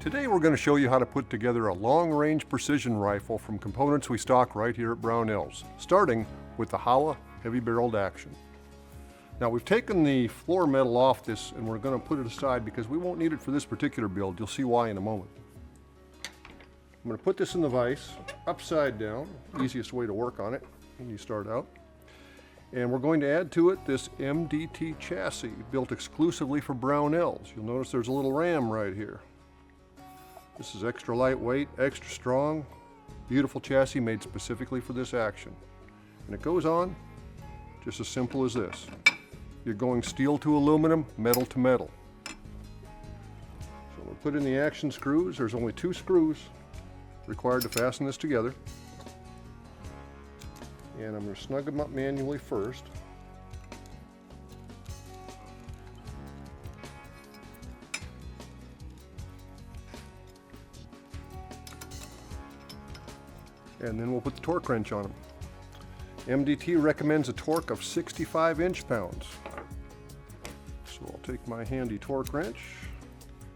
Today we're going to show you how to put together a long-range precision rifle from components we stock right here at Brownells, starting with the Howa heavy-barreled action. Now we've taken the floor metal off this and we're going to put it aside because we won't need it for this particular build. You'll see why in a moment. I'm going to put this in the vise, upside down, easiest way to work on it when you start out. And we're going to add to it this MDT chassis built exclusively for Brownells. You'll notice there's a little ram right here. This is extra lightweight, extra strong, beautiful chassis made specifically for this action. And it goes on just as simple as this. You're going steel to aluminum, metal to metal. So we'll put in the action screws. There's only 2 screws required to fasten this together. And I'm going to snug them up manually first. And then we'll put the torque wrench on them. MDT recommends a torque of 65 inch-pounds. So I'll take my handy torque wrench,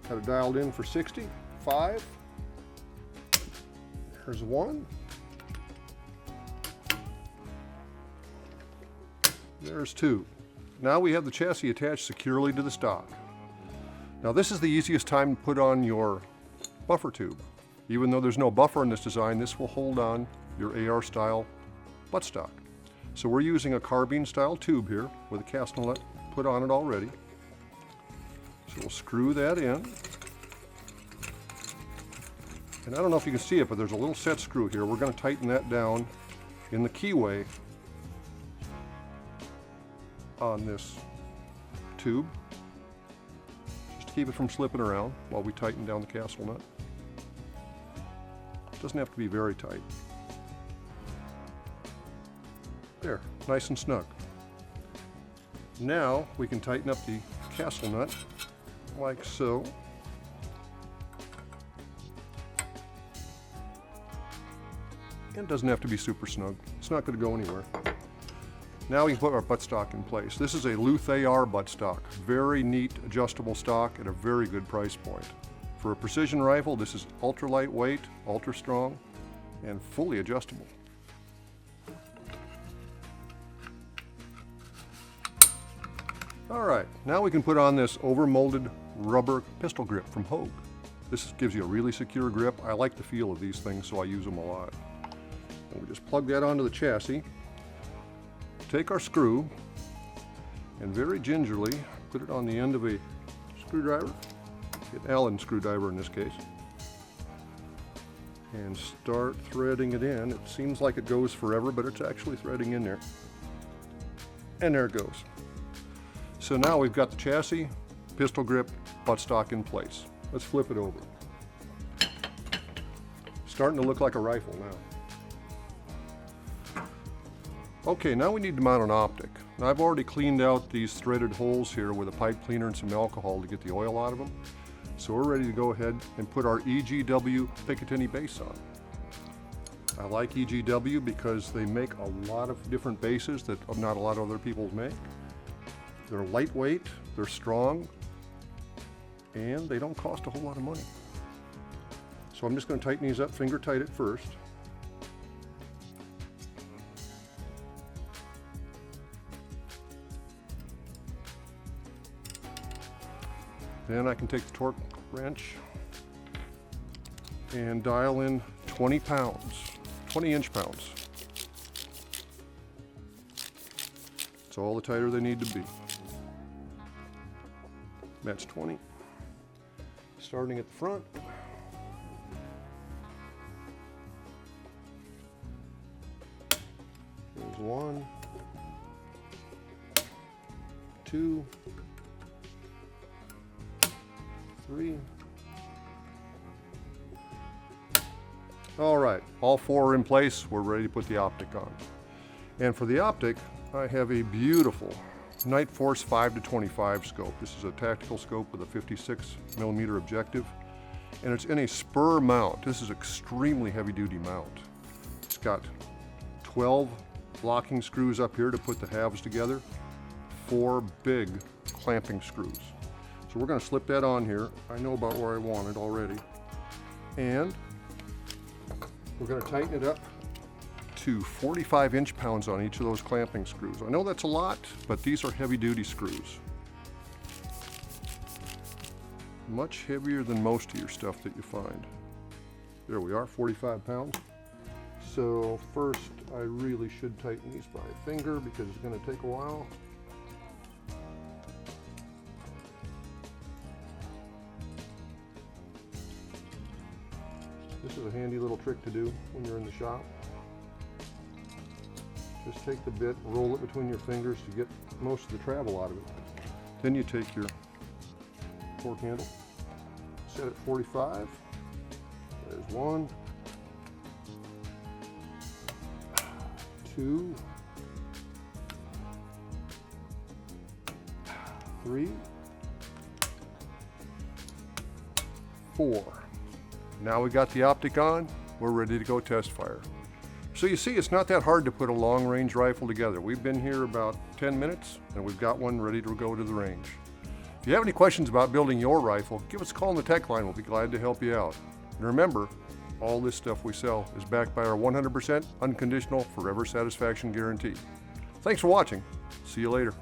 have it dialed in for 60, 5, there's 1, there's 2. Now we have the chassis attached securely to the stock. Now this is the easiest time to put on your buffer tube. Even though there's no buffer in this design, this will hold on your AR style buttstock. So we're using a carbine style tube here with a Castellet put on it already. So we'll screw that in. And I don't know if you can see it, but there's a little set screw here. We're going to tighten that down in the keyway on this tube, just to keep it from slipping around while we tighten down the castle nut. Doesn't have to be very tight. There, nice and snug. Now we can tighten up the castle nut like so. And it doesn't have to be super snug. It's not going to go anywhere. Now we can put our buttstock in place. This is a Luth AR buttstock. Very neat adjustable stock at a very good price point. For a precision rifle, this is ultra lightweight, ultra strong, and fully adjustable. All right, now we can put on this overmolded rubber pistol grip from Hogue. This gives you a really secure grip. I like the feel of these things, so I use them a lot. And we just plug that onto the chassis, take our screw, and very gingerly put it on the end of a screwdriver. An Allen screwdriver in this case, and start threading it in. It seems like it goes forever, but it's actually threading in there. And there it goes. So now we've got the chassis, pistol grip, buttstock in place. Let's flip it over. Starting to look like a rifle now. Okay, now we need to mount an optic. Now I've already cleaned out these threaded holes here with a pipe cleaner and some alcohol to get the oil out of them. So we're ready to go ahead and put our EGW Picatinny base on. I like EGW because they make a lot of different bases that not a lot of other people make. They're lightweight, they're strong, and they don't cost a whole lot of money. So I'm just going to tighten these up, finger tight at first. Then I can take the torque wrench and dial in 20 pounds, 20 inch-pounds. It's all the tighter they need to be. That's 20. Starting at the front. There's 1, 2, 3. All right, all 4 are in place. We're ready to put the optic on. And for the optic, I have a beautiful Nightforce 5-25 scope. This is a tactical scope with a 56mm objective, and it's in a spur mount. This is extremely heavy-duty mount. It's got 12 locking screws up here to put the halves together, 4 big clamping screws. So we're going to slip that on here. I know about where I want it already. And we're going to tighten it up to 45 inch-pounds on each of those clamping screws. I know that's a lot, but these are heavy-duty screws. Much heavier than most of your stuff that you find. There we are, 45 pounds. So first, I really should tighten these by finger because it's going to take a while. This is a handy little trick to do when you're in the shop. Just take the bit, roll it between your fingers to get most of the travel out of it. Then you take your torque handle, set it 45. There's 1, 2, 3, 4. Now we got the optic on, we're ready to go test fire. So you see, it's not that hard to put a long-range rifle together. We've been here about 10 minutes and we've got one ready to go to the range. If you have any questions about building your rifle, give us a call on the tech line. We'll be glad to help you out. And remember, all this stuff we sell is backed by our 100% unconditional forever satisfaction guarantee. Thanks for watching. See you later.